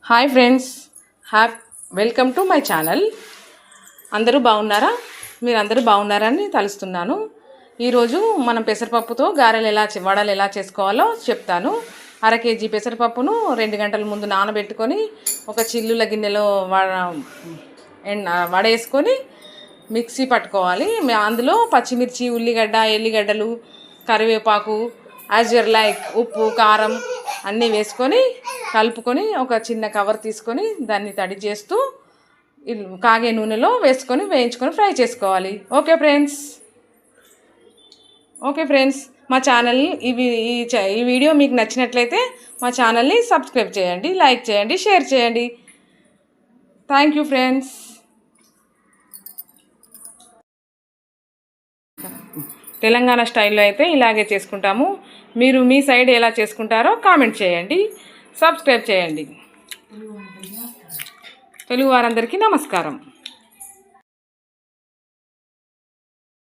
Hi friends, welcome to my channel. అందరూ బాగున్నారా? మీరందరూ బాగున్నారని తలుస్తున్నాను. ఈరోజు మనం పెసరపప్పుతో వడలు ఎలా చేసుకోవాలో చెప్తాను. 1/2 కేజీ పెసరపప్పును 2 గంటల ముందు నానబెట్టుకొని ఒక చిల్లుల గిన్నెలో వడేసుకొని మిక్సీ పట్టుకోవాలి. అందులో పచ్చిమిర్చి, ఉల్లిగడ్డ, ఎల్లిగడ్డలు, కరివేపాకు, యాజ్ యూర్ లైక్, ఉప్పు, కారం అన్నీ వేసుకొని కలుపుకొని ఒక చిన్న కవర్ తీసుకొని దాన్ని తడి చేస్తూ కాగే నూనెలో వేయించుకొని ఫ్రై చేసుకోవాలి. ఓకే ఫ్రెండ్స్, మా ఛానల్ ఈ వీడియో మీకు నచ్చినట్లయితే మా ఛానల్ని సబ్స్క్రైబ్ చేయండి, లైక్ చేయండి, షేర్ చేయండి. Thank you friends. తెలంగాణ స్టైల్లో అయితే ఇలాగే చేసుకుంటాము. మీరు మీ సైడ్ ఎలా చేసుకుంటారో కామెంట్ చేయండి, సబ్స్క్రైబ్ చేయండి. తెలుగు వారందరికీ నమస్కారం.